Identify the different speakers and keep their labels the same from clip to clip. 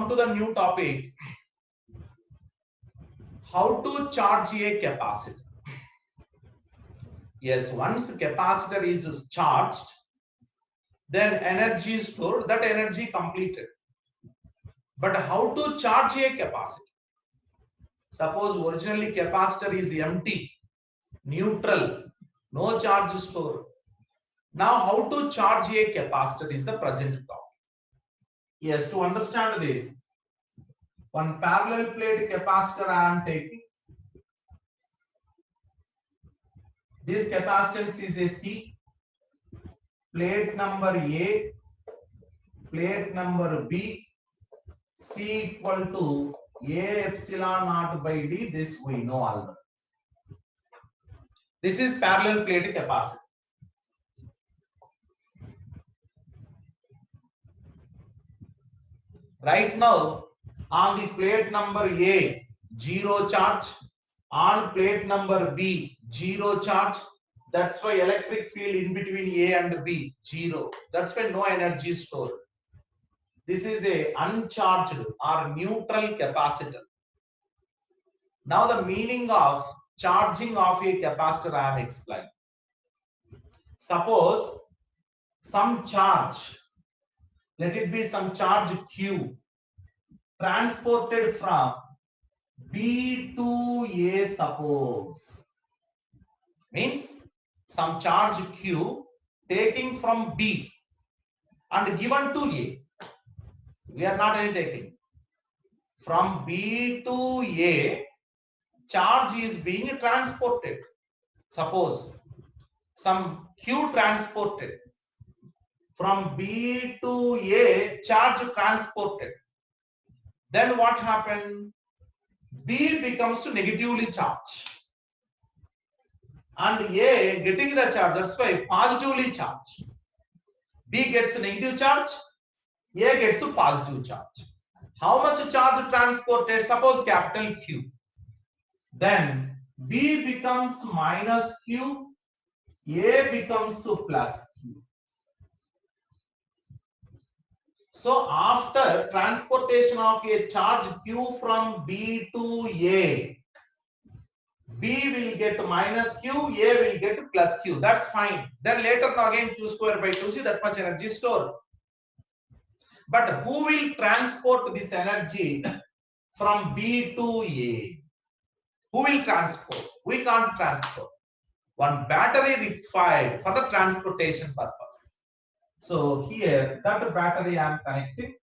Speaker 1: come to the new topic. How to charge a capacitor? Yes, once capacitor is charged, then energy is stored, that energy completed. But how to charge a capacitor? Suppose originally capacitor is empty, neutral, no charge stored. Now how to charge a capacitor is the present topic. Yes, to understand this, one parallel plate capacitor I am taking. This capacitance is a C. Plate number A, plate number B, C equal to A epsilon naught by D. This we know already. This is parallel plate capacitor. Right now, on the plate number A, 0 charge. On plate number B, 0 charge. That's why electric field in between A and B, 0. That's why no energy stored. This is a uncharged or neutral capacitor. Now the meaning of charging of a capacitor I am explaining. Suppose some charge, let it be some charge Q, transported from B to A, suppose. Means some charge Q taking from B and given to A. We are not any taking. From B to A, charge is being transported. Suppose some Q transported from B to A, charge transported. Then what happened? B becomes negatively charged. And A getting the charge, that's why positively charged. B gets negative charge, A gets a positive charge. How much charge transported? Suppose capital Q. Then B becomes minus Q, A becomes plus Q. So after transportation of a charge Q from B to A, B will get minus Q, A will get plus Q. That's fine. Then later again Q square by 2C, that much energy stored. But who will transport this energy from B to A? Who will transport? We can't transport. One battery required for the transportation purpose. So here that battery I am connecting.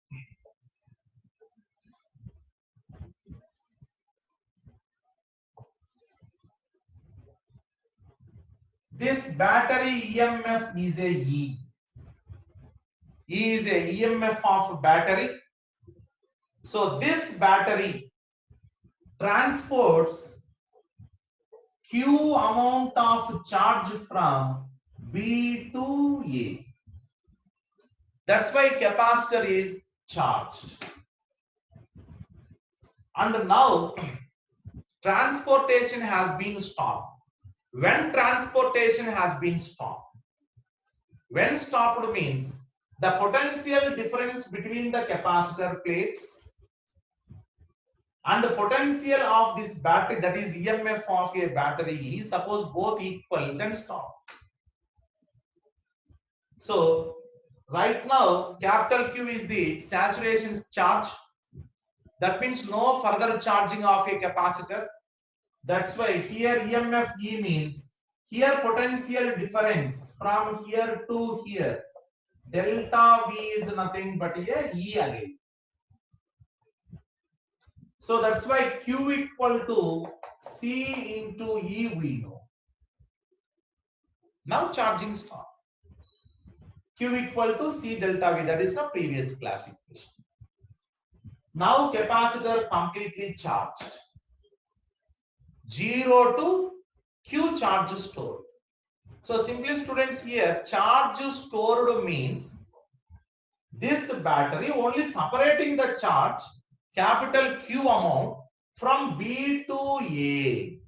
Speaker 1: This battery EMF is a E. E is a EMF of battery. So this battery transports Q amount of charge from B to A. That's why capacitor is charged. And now transportation has been stopped. When transportation has been stopped, when stopped means the potential difference between the capacitor plates and the potential of this battery, that is EMF of a battery, is suppose both equal, then stop. So right now capital Q is the saturation charge. That means no further charging of a capacitor. That's why here EMF E means here potential difference from here to here. Delta V is nothing but a E again. So that's why Q equal to C into E we know. Now charging stop. Q equal to C delta V, that is the previous classification. Now capacitor completely charged. 0 to Q charge stored. So simply students here, charge stored means this battery only separating the charge capital Q amount from B to A.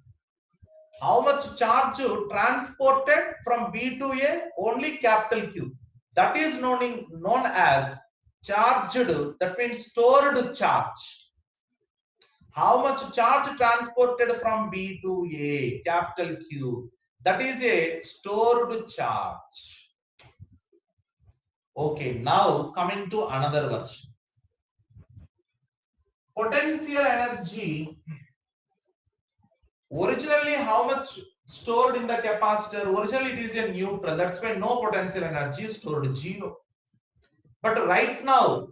Speaker 1: How much charge transported from B to A? Only capital Q. That is known as charged, that means stored charge. How much charge transported from B to A, capital Q? That is a stored charge. Okay, now coming to another version. Potential energy. Originally, how much stored in the capacitor? Originally, it is a neutral. That's why no potential energy is stored, 0. But right now,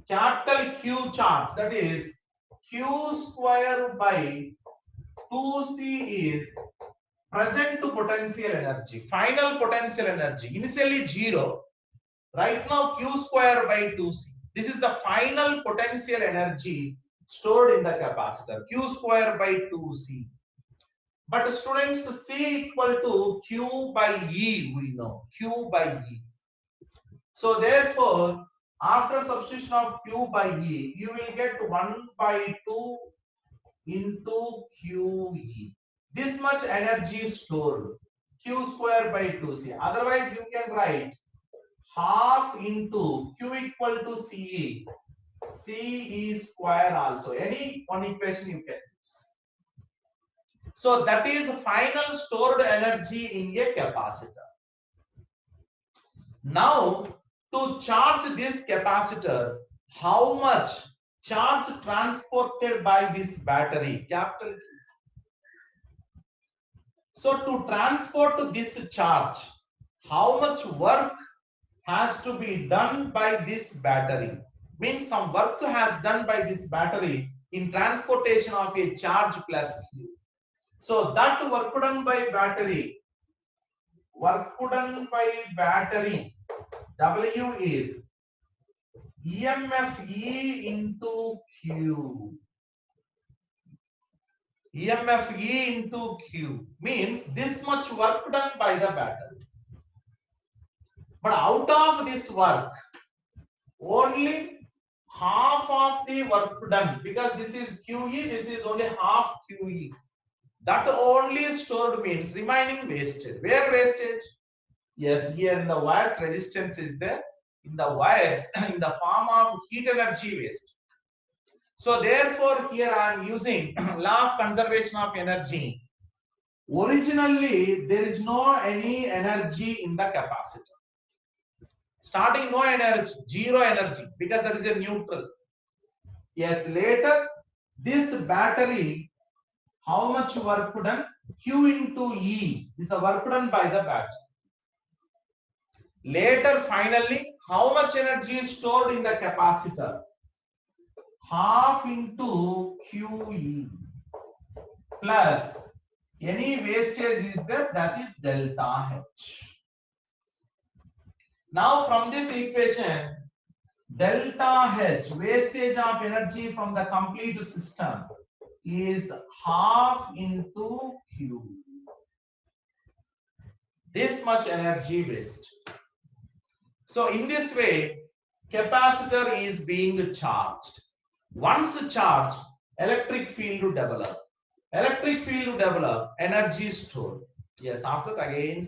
Speaker 1: capital Q charge, that is Q square by 2C is present to potential energy, final potential energy. Initially 0. Right now, Q square by 2C. This is the final potential energy stored in the capacitor, Q square by 2C. But students, C equal to Q by E, we know, Q by E. So therefore, after substitution of Q by E, you will get 1 by 2 into QE. This much energy is stored, Q square by 2C. Otherwise, you can write half into Q equal to CE. CE square also. Any one equation you can use. So that is final stored energy in a capacitor. Now, to charge this capacitor, how much charge transported by this battery? Capital. So to transport this charge, how much work has to be done by this battery? Means some work has done by this battery in transportation of a charge plus Q. So that work done by battery, W is EMF E into Q. EMF E into Q means this much work done by the battery. But out of this work, only half of the work done, because this is QE, this is only half QE. That only stored means remaining wasted. Where wastage? Yes, here in the wires resistance is there. In the wires, in the form of heat energy waste. So therefore, here I am using law of conservation of energy. Originally, there is no any energy in the capacitor. Starting no energy, 0 energy, because that is a neutral. Yes, later this battery, how much work done? Q into E is the work done by the battery. Later, finally, how much energy is stored in the capacitor? Half into QE plus any wastage is there, that is delta H. Now from this equation, delta H, wastage of energy from the complete system, is half into Q. This much energy waste. So in this way, capacitor is being charged. Once charged, electric field to develop. Electric field to develop, energy stored. Yes, after that again